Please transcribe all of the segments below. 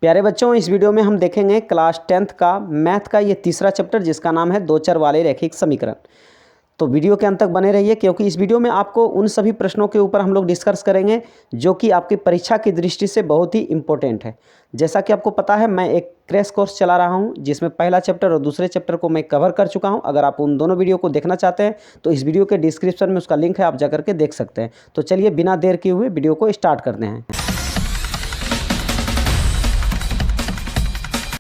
प्यारे बच्चों, इस वीडियो में हम देखेंगे क्लास 10th का मैथ का ये तीसरा चैप्टर जिसका नाम है दो चर वाले रैखिक समीकरण। तो वीडियो के अंत तक बने रहिए क्योंकि इस वीडियो में आपको उन सभी प्रश्नों के ऊपर हम लोग डिस्कस करेंगे जो कि आपकी परीक्षा की दृष्टि से बहुत ही इंपॉर्टेंट है। जैसा कि आपको पता है, मैं एक क्रैश कोर्स चला रहा हूं जिसमें पहला चैप्टर और दूसरे चैप्टर को मैं कवर कर चुका हूं। अगर आप उन दोनों वीडियो को देखना चाहते हैं तो इस वीडियो के डिस्क्रिप्शन में उसका लिंक है, आप जाकर के देख सकते हैं। तो चलिए बिना देर किए हुए वीडियो को स्टार्ट करते हैं।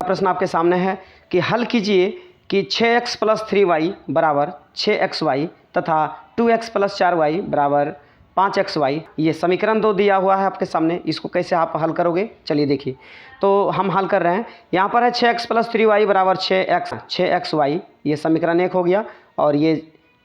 प्रश्न आपके सामने है कि हल कीजिए कि 6x + 3y = 6xy तथा 2x + 4y = 5xy। ये समीकरण 2 दिया हुआ है आपके सामने, इसको कैसे आप हल करोगे चलिए देखिए। तो हम हल कर रहे हैं, यहाँ पर है 6x + 3y = 6xy, ये समीकरण 1 हो गया। और ये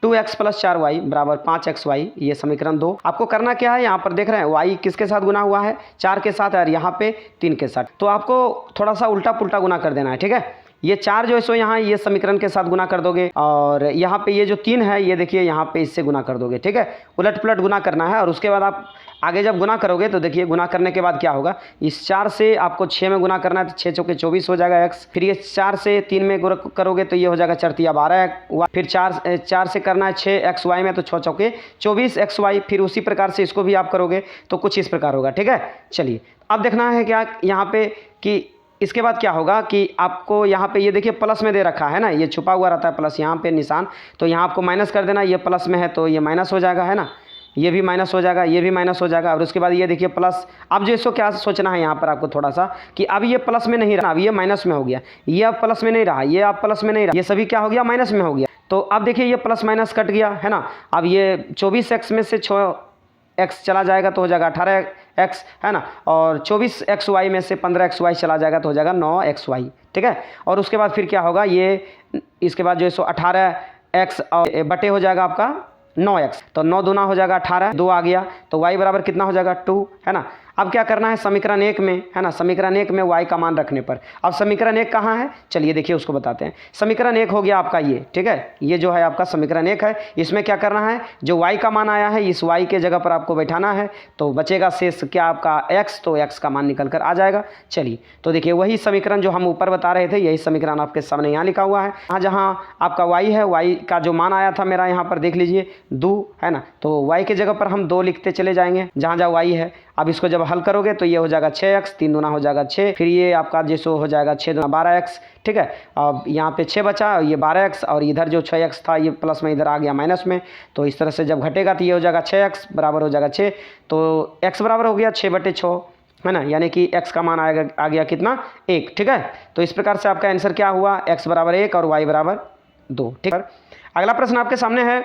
2x + 4y = 5xy, ये समीकरण 2। आपको करना क्या है, यहाँ पर देख रहे हैं y किसके साथ गुना हुआ है, 4 के साथ, और यहाँ पे 3 के साथ। तो आपको थोड़ा सा उल्टा पुल्टा गुना कर देना है, ठीक है। ये 4 जो है सो यहाँ ये समीकरण के साथ गुना कर दोगे, और यहाँ पे ये जो 3 है ये देखिए यहाँ पे इससे गुना कर दोगे, ठीक है। उलट पुलट गुना करना है। और उसके बाद आप आगे जब गुना करोगे तो देखिए गुना करने के बाद क्या होगा, इस 4 से आपको 6 में गुना करना है तो 6 चौके 24 हो जाएगा x। फिर ये 4 से 3 में करोगे तो ये हो जाएगा 4 × 12 फिर 4 से करना है 6xy में तो 6 चौके 24xy। फिर उसी प्रकार से इसको भी आप करोगे तो कुछ इस प्रकार होगा, ठीक है। चलिए अब देखना है क्या यहाँ पे कि इसके बाद क्या होगा कि आपको यहाँ पे ये देखिए प्लस में दे रखा है ना, ये छुपा हुआ रहता है प्लस यहाँ पे निशान, तो यहाँ आपको माइनस कर देना। ये प्लस में है तो ये माइनस हो जाएगा, है ना, ये भी माइनस हो जाएगा, ये भी माइनस हो जाएगा। और उसके बाद ये देखिए प्लस। अब जो इसको क्या सोचना है यहाँ पर आपको थोड़ा सा कि अब ये प्लस में नहीं रहा, अब ये माइनस में हो गया, ये अब प्लस में नहीं रहा, ये अब प्लस में नहीं रहा, ये सभी क्या हो गया, माइनस में हो गया। तो अब देखिए ये प्लस माइनस कट गया, है ना। अब ये 24x में से 6x चला जाएगा तो हो जाएगा 18x, है ना। और 24xy में से 15xy चला जाएगा तो हो जाएगा 9xy, ठीक है। और उसके बाद फिर क्या होगा, ये इसके बाद जो है सो 18x और बटे हो जाएगा आपका 9x, तो 9 दूना हो जाएगा 18, 2 आ गया तो y बराबर कितना हो जाएगा 2, है ना। अब क्या करना है समीकरण 1 में, है ना, समीकरण 1 में y का मान रखने पर। अब समीकरण 1 कहाँ है चलिए देखिए उसको बताते हैं। समीकरण 1 हो गया आपका ये, ठीक है, ये जो है आपका समीकरण 1 है। इसमें क्या करना है, जो y का मान आया है इस y के जगह पर आपको बैठाना है, तो बचेगा शेष क्या आपका x, तो x का मान निकल कर आ जाएगा। चलिए तो देखिए वही समीकरण जो हम ऊपर बता रहे थे, यही समीकरण आपके सामने यहाँ लिखा हुआ है। यहाँ जहाँ आपका y है, y का जो मान आया था मेरा यहाँ पर देख लीजिए 2, है ना, तो y के जगह पर हम 2 लिखते चले जाएंगे जहाँ जहाँ y है। अब इसको जब हल करोगे तो ये हो जाएगा 6x, 3 दूना हो जाएगा 6, फिर ये आपका जैसो हो जाएगा 6 दूना 12x, ठीक है। अब यहाँ पे 6 बचा, ये 12x, और इधर जो 6x था ये प्लस में इधर आ गया माइनस में, तो इस तरह से जब घटेगा तो ये हो जाएगा 6x बराबर हो जाएगा 6, तो x बराबर हो गया 6/6, है ना, यानी कि x का मान आ गया कितना 1, ठीक है। तो इस प्रकार से आपका आंसर क्या हुआ, x बराबर 1 और y बराबर 2, ठीक है। अगला प्रश्न आपके सामने है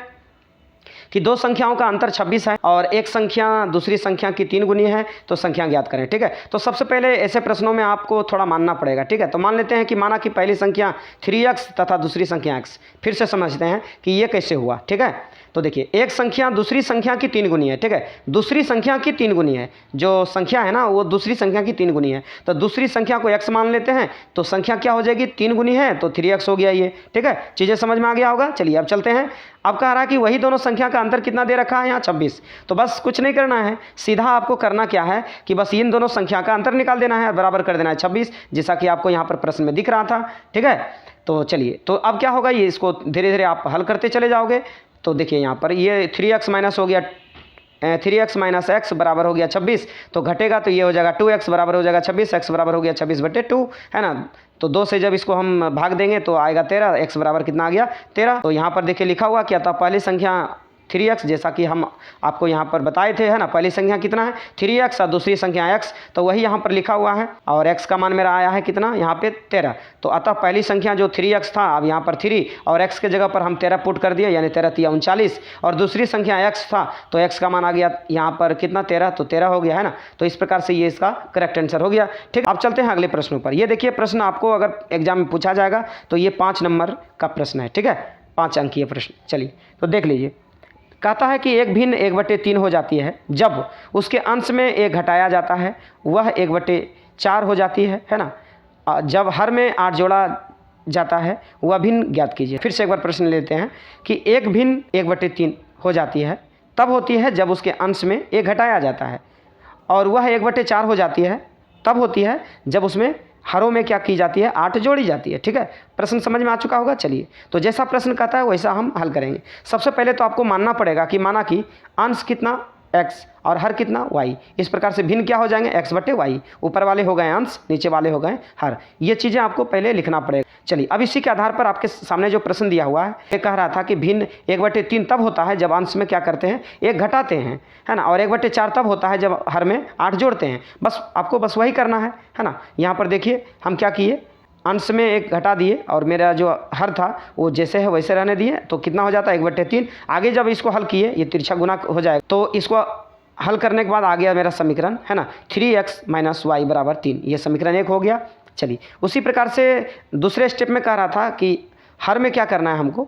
कि दो संख्याओं का अंतर 26 है और एक संख्या दूसरी संख्या की 3 गुनी है, तो संख्या ज्ञात करें, ठीक है। तो सबसे पहले ऐसे प्रश्नों में आपको थोड़ा मानना पड़ेगा, ठीक है। तो मान लेते हैं कि माना कि पहली संख्या 3x तथा दूसरी संख्या x। फिर से समझते हैं कि ये कैसे हुआ, ठीक है। तो देखिए एक संख्या दूसरी संख्या की 3 गुनी है, ठीक है, दूसरी संख्या की 3 गुनी है, जो संख्या है ना वो दूसरी संख्या की 3 गुनी है। तो दूसरी संख्या को x मान लेते हैं तो संख्या क्या हो जाएगी, 3 गुनी है तो 3x हो गया ये, ठीक है। चीज़ें समझ में आ गया होगा। चलिए अब चलते हैं। अब कह रहा है कि वही दोनों संख्या का अंतर कितना दे रखा है यहाँ 26। तो बस कुछ नहीं करना है, सीधा आपको करना क्या है कि बस इन दोनों संख्या का अंतर निकाल देना है, बराबर कर देना है 26, जैसा कि आपको यहाँ पर प्रश्न में दिख रहा था, ठीक है। तो चलिए तो अब क्या होगा, ये इसको धीरे धीरे आप हल करते चले जाओगे। तो देखिए यहाँ पर ये 3x माइनस हो गया 3x - x बराबर हो गया 26, तो घटेगा तो ये हो जाएगा 2x बराबर हो जाएगा 26, x बराबर हो गया 26/2, है ना। तो 2 से जब इसको हम भाग देंगे तो आएगा 13, x बराबर कितना आ गया 13। तो यहाँ पर देखिए लिखा हुआ क्या था, पहली संख्या 3x, जैसा कि हम आपको यहाँ पर बताए थे, है ना। पहली संख्या कितना है 3x और दूसरी संख्या x, तो वही यहाँ पर लिखा हुआ है। और x का मान मेरा आया है कितना यहाँ पे 13। तो अतः पहली संख्या जो 3x था, अब यहाँ पर 3 और x के जगह पर हम 13 पुट कर दिए, यानी 13 × 3 = 39। और दूसरी संख्या x था तो x का मान आ गया यहाँ पर कितना 13, तो 13 हो गया, है ना। तो इस प्रकार से ये इसका करेक्ट आंसर हो गया, ठीक। अब चलते हैं अगले प्रश्नों पर। ये देखिए प्रश्न आपको अगर एग्जाम में पूछा जाएगा तो ये 5 नंबर का प्रश्न है, ठीक है, 5 अंकीय प्रश्न। चलिए तो देख लीजिए। कहता है कि एक भिन्न 1/3 हो जाती है जब उसके अंश में 1 घटाया जाता है, वह 1/4 हो जाती है ना। जब हर में 8 जोड़ा जाता है वह भिन्न ज्ञात कीजिए। फिर से एक बार प्रश्न लेते हैं कि एक भिन्न 1/3 हो जाती है तब होती है जब उसके अंश में 1 घटाया जाता है, और वह 1/4 हो जाती है तब होती है जब उसमें हरों में क्या की जाती है, 8 जोड़ी जाती है। ठीक है, प्रश्न समझ में आ चुका होगा। चलिए, तो जैसा प्रश्न कहता है वैसा हम हल करेंगे। सबसे पहले तो आपको मानना पड़ेगा कि माना कि अंश कितना x और हर कितना y, इस प्रकार से भिन्न क्या हो जाएंगे, x बटे y। ऊपर वाले हो गए अंश, नीचे वाले हो गए हर। ये चीज़ें आपको पहले लिखना पड़ेगा। चलिए, अब इसी के आधार पर आपके सामने जो प्रश्न दिया हुआ है ये कह रहा था कि भिन्न 1/3 तब होता है जब अंश में क्या करते हैं, 1 घटाते हैं, है ना, और 1/4 तब होता है जब हर में 8 जोड़ते हैं। बस आपको बस वही करना है ना। यहाँ पर देखिए हम क्या किए, अंश में 1 घटा दिए और मेरा जो हर था वो जैसे है वैसे रहने दिए, तो कितना हो जाता है 1/3। आगे जब इसको हल किए, ये तिरछा गुना हो जाएगा, तो इसको हल करने के बाद आ गया मेरा समीकरण, है ना, 3x - y = 3। ये समीकरण 1 हो गया। चलिए, उसी प्रकार से दूसरे स्टेप में कह रहा था कि हर में क्या करना है, हमको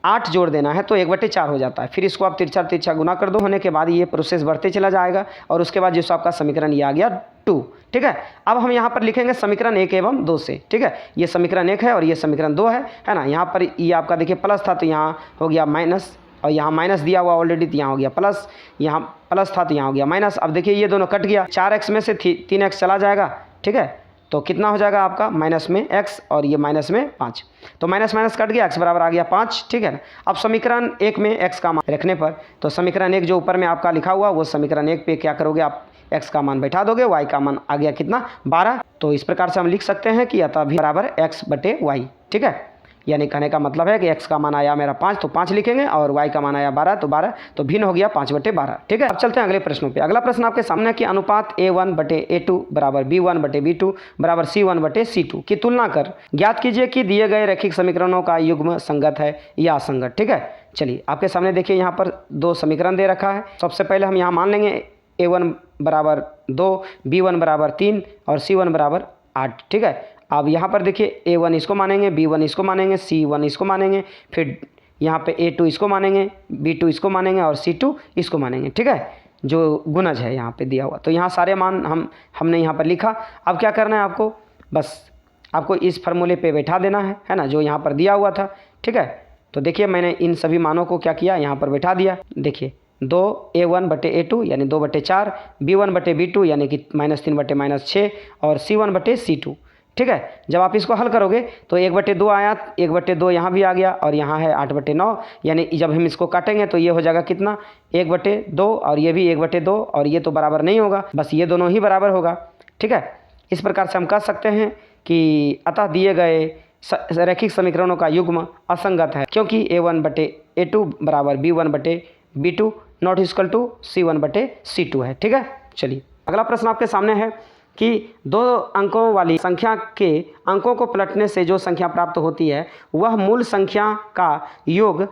8 जोड़ देना है, तो 1/4 हो जाता है। फिर इसको आप तिरछा गुना कर दो, होने के बाद ये प्रोसेस बढ़ते चला जाएगा और उसके बाद जिसको आपका समीकरण ये आ गया 2। ठीक है, अब हम यहाँ पर लिखेंगे समीकरण 1 एवं 2 से। ठीक है, ये समीकरण 1 है और ये समीकरण 2 है ना। यहाँ पर ये आपका देखिए प्लस था तो यहाँ हो गया माइनस, और यहाँ माइनस दिया हुआ ऑलरेडी तो यहाँ हो गया प्लस, यहाँ प्लस था तो यहाँ हो गया माइनस। अब देखिए ये दोनों कट गया, 4x में से 3x चला जाएगा। ठीक है, तो कितना हो जाएगा आपका माइनस में x और ये माइनस में 5, तो माइनस माइनस कट गया, x बराबर आ गया 5। ठीक है ना। अब समीकरण 1 में x का मान रखने पर, तो समीकरण 1 जो ऊपर में आपका लिखा हुआ वो समीकरण 1 पे क्या करोगे आप, x का मान बैठा दोगे, y का मान आ गया कितना 12। तो इस प्रकार से हम लिख सकते हैं कि अतः भी बराबर x/y। ठीक है, यानी कहने का मतलब है कि x का मान आया मेरा 5 तो 5 लिखेंगे और y का मान आया 12 तो 12, तो भिन्न हो गया 5/12। ठीक है, अब चलते हैं अगले प्रश्नों पे। अगला प्रश्न आपके सामने है कि अनुपात a1/a2 बराबर b1/b2 बराबर c1/c2 की तुलना कर ज्ञात कीजिए कि दिए गए रैखिक समीकरणों का युग्म संगत है या असंगत। ठीक है, चलिए आपके सामने देखिए यहाँ पर 2 समीकरण दे रखा है। सबसे पहले हम यहाँ मान लेंगे a1 बराबर 2, b1 बराबर 3 और c1 बराबर 8। ठीक है, अब यहाँ पर देखिए a1 इसको मानेंगे, b1 इसको मानेंगे, c1 इसको मानेंगे, फिर यहाँ पे a2 इसको मानेंगे, b2 इसको मानेंगे और c2 इसको मानेंगे। ठीक है, जो गुणज है यहाँ पे दिया हुआ, तो यहाँ सारे मान हमने यहाँ पर लिखा। अब क्या करना है आपको, बस आपको इस फार्मूले पे बैठा देना है ना, जो यहाँ पर दिया हुआ था। ठीक है, तो देखिए मैंने इन सभी मानों को क्या किया, यहाँ पर बैठा दिया। देखिए 2a1/a2 यानी 2/4, b1/b2 यानी कि -3/-6 और c1/c2। ठीक है, जब आप इसको हल करोगे तो 1/2 आया, 1/2 यहाँ भी आ गया और यहाँ है 8/9, यानी जब हम इसको काटेंगे तो ये हो जाएगा कितना 1/2 और ये भी 1/2 और ये तो बराबर नहीं होगा, बस ये दोनों ही बराबर होगा। ठीक है, इस प्रकार से हम कह सकते हैं कि अतः दिए गए रैखिक समीकरणों का युग्म असंगत है, क्योंकि a1/a2 बराबर b1/b2 not equal to c1/c2 है। ठीक है, चलिए अगला प्रश्न आपके सामने है कि 2 अंकों वाली संख्या के अंकों को पलटने से जो संख्या प्राप्त होती है वह मूल संख्या का योग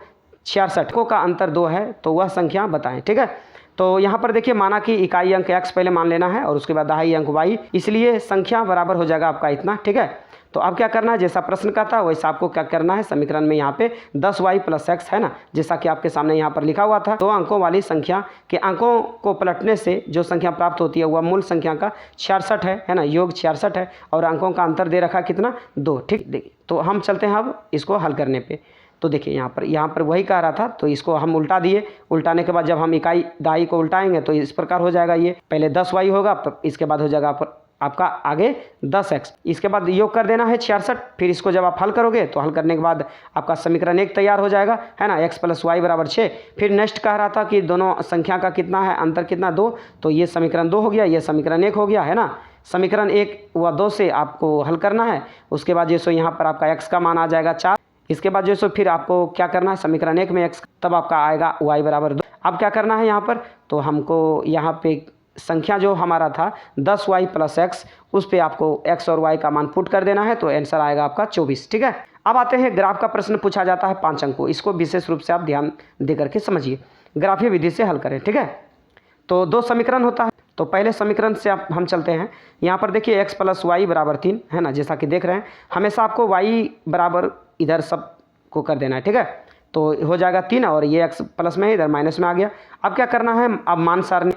66 अंकों का अंतर 2 है, तो वह संख्या बताएं। ठीक है, तो यहाँ पर देखिए माना कि इकाई अंक x पहले मान लेना है और उसके बाद दहाई अंक y, इसलिए संख्या बराबर हो जाएगा आपका इतना। ठीक है, तो अब क्या करना है, जैसा प्रश्न का था वैसा आपको क्या करना है, समीकरण में यहाँ पे 10y + x है ना, जैसा कि आपके सामने यहाँ पर लिखा हुआ था। 2 अंकों वाली संख्या के अंकों को पलटने से जो संख्या प्राप्त होती है वह मूल संख्या का 66 है ना, योग 66 है और अंकों का अंतर दे रखा कितना 2। ठीक, देखिए तो हम चलते हैं अब इसको हल करने पे। तो देखिए यहाँ पर वही कह रहा था, तो इसको हम उल्टा दिए। उल्टाने के बाद जब हम इकाई दहाई को उल्टाएंगे तो इस प्रकार हो जाएगा, ये पहले 10y होगा, इसके बाद हो जाएगा आपका आगे 10x, इसके बाद योग कर देना है 66। फिर इसको जब आप हल करोगे तो हल करने के बाद आपका समीकरण 1 तैयार हो जाएगा, है ना, x + y = 6। फिर नेक्स्ट कह रहा था कि दोनों संख्या का कितना है अंतर कितना 2, तो ये समीकरण 2 हो गया, ये समीकरण 1 हो गया, है ना। समीकरण 1 व 2 से आपको हल करना है। उसके बाद जो सो यहाँ पर आपका x का मान आ जाएगा 4। इसके बाद जो सो फिर आपको क्या करना है, समीकरण 1 में x तब आपका आएगा y = 2। अब क्या करना है यहाँ पर, तो हमको यहाँ पे संख्या जो हमारा था 10y + x, उस पे आपको x और y का मान पुट कर देना है, तो आंसर आएगा आपका 24। ठीक है, अब आते हैं ग्राफ का प्रश्न पूछा जाता है 5 अंक को, इसको विशेष रूप से आप ध्यान दे करके समझिए, ग्राफीय विधि से हल करें। ठीक है, तो 2 समीकरण होता है, तो पहले समीकरण से हम चलते हैं। यहाँ पर देखिए x + y = 3 है ना, जैसा कि देख रहे हैं। हमेशा आपको y बराबर इधर सब को कर देना है। ठीक है, तो हो जाएगा 3 और ये x प्लस में है, इधर माइनस में आ गया। अब क्या करना है, अब मान सारणी,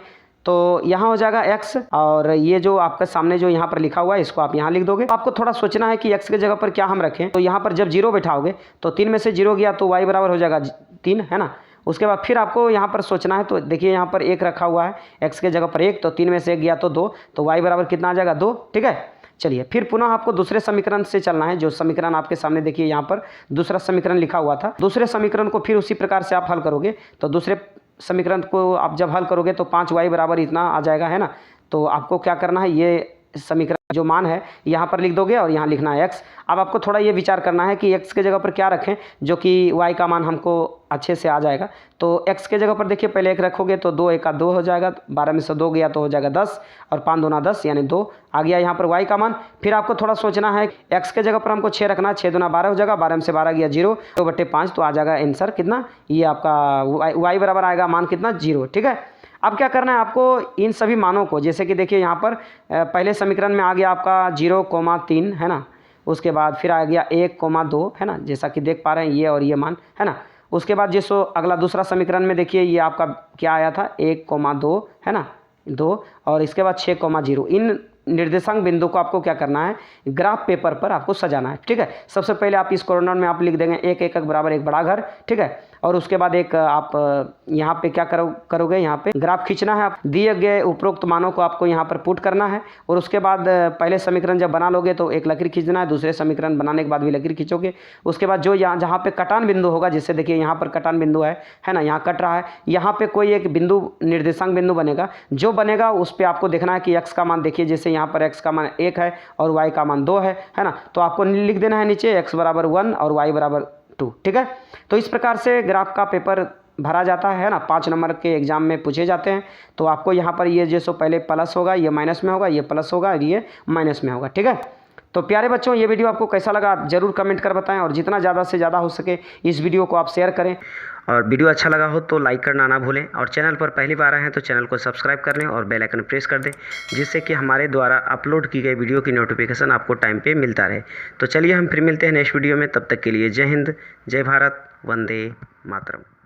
तो यहाँ हो जाएगा x और ये जो आपके सामने जो यहाँ पर लिखा हुआ है इसको आप यहाँ लिख दोगे। आपको थोड़ा सोचना है कि x के जगह पर क्या हम रखें, तो यहाँ पर जब 0 बैठाओगे तो 3 में से 0 गया तो y बराबर हो जाएगा 3, है ना। उसके बाद फिर आपको यहाँ पर सोचना है। तो देखिए यहाँ पर 1 रखा हुआ है, x के जगह पर 1, तो 3 में से 1 गया तो 2, तो y बराबर कितना आ जाएगा 2। ठीक है, चलिए फिर पुनः आपको दूसरे समीकरण से चलना है। जो समीकरण आपके सामने देखिए यहाँ पर दूसरा समीकरण लिखा हुआ था, दूसरे समीकरण को फिर उसी प्रकार से आप हल करोगे। तो दूसरे समीकरण को आप जब हल करोगे तो 5y बराबर इतना आ जाएगा, है ना। तो आपको क्या करना है, ये समीकरण जो मान है यहाँ पर लिख दोगे और यहाँ लिखना है x। अब आपको थोड़ा ये विचार करना है कि x के जगह पर क्या रखें जो कि y का मान हमको अच्छे से आ जाएगा। तो x के जगह पर देखिए पहले 1 रखोगे तो 2 1 2 हो जाएगा, 12 में से 2 गया तो हो जाएगा 10, और 5 दूना 10 यानी 2 आ गया यहाँ पर y का मान। फिर आपको थोड़ा सोचना है, x के जगह पर हमको 6 रखना है, 6 दूना 12 हो जाएगा, 12 में से 12 गया 0, 2/5, तो आ जाएगा आंसर कितना, ये आपका y बराबर आएगा मान कितना 0। ठीक है, अब क्या करना है आपको, इन सभी मानों को, जैसे कि देखिए यहाँ पर पहले समीकरण में आ गया आपका 0,3 है ना, उसके बाद फिर आ गया 1,2 है ना, जैसा कि देख पा रहे हैं ये और ये मान है ना। उसके बाद जिसको अगला दूसरा समीकरण में देखिए ये आपका क्या आया था 1,2 है ना, 2, और इसके बाद 6,0। इन निर्देशांक बिंदु को आपको क्या करना है, ग्राफ पेपर पर आपको सजाना है। ठीक है, सबसे पहले आप इस कॉर्नर में आप लिख देंगे 1 1 बराबर 1 बड़ा घर। ठीक है, और उसके बाद एक आप यहाँ पे क्या करोगे, यहाँ पे ग्राफ खींचना है। आप दिए गए उपरोक्त मानों को आपको यहाँ पर पुट करना है, और उसके बाद पहले समीकरण जब बना लोगे तो एक लकीर खींचना है, दूसरे समीकरण बनाने के बाद भी लकीर खींचोगे। उसके बाद जो यहाँ जहाँ पे कटान बिंदु होगा, जैसे देखिए यहाँ पर कटान बिंदु है ना, यहाँ कट रहा है, यहाँ पे कोई एक बिंदु निर्देशांक बिंदु बनेगा, जो बनेगा उस पर आपको देखना है कि x का मान, देखिए जैसे यहाँ पर x का मान 1 है और y का मान 2 है ना, तो आपको लिख देना है नीचे x बराबर 1 और y बराबर 2। ठीक है, तो इस प्रकार से ग्राफ का पेपर भरा जाता है ना, 5 नंबर के एग्जाम में पूछे जाते हैं। तो आपको यहाँ पर ये जैसो पहले प्लस होगा, ये माइनस में होगा, ये प्लस होगा, ये माइनस में होगा। ठीक है, तो प्यारे बच्चों ये वीडियो आपको कैसा लगा आप जरूर कमेंट कर बताएं, और जितना ज़्यादा से ज़्यादा हो सके इस वीडियो को आप शेयर करें, और वीडियो अच्छा लगा हो तो लाइक करना ना भूलें, और चैनल पर पहली बार आए हैं तो चैनल को सब्सक्राइब कर लें और बेल आइकन प्रेस कर दें, जिससे कि हमारे द्वारा अपलोड की गई वीडियो की नोटिफिकेशन आपको टाइम पे मिलता रहे। तो चलिए हम फिर मिलते हैं नेक्स्ट वीडियो में, तब तक के लिए जय हिंद, जय भारत, वंदे मातरम।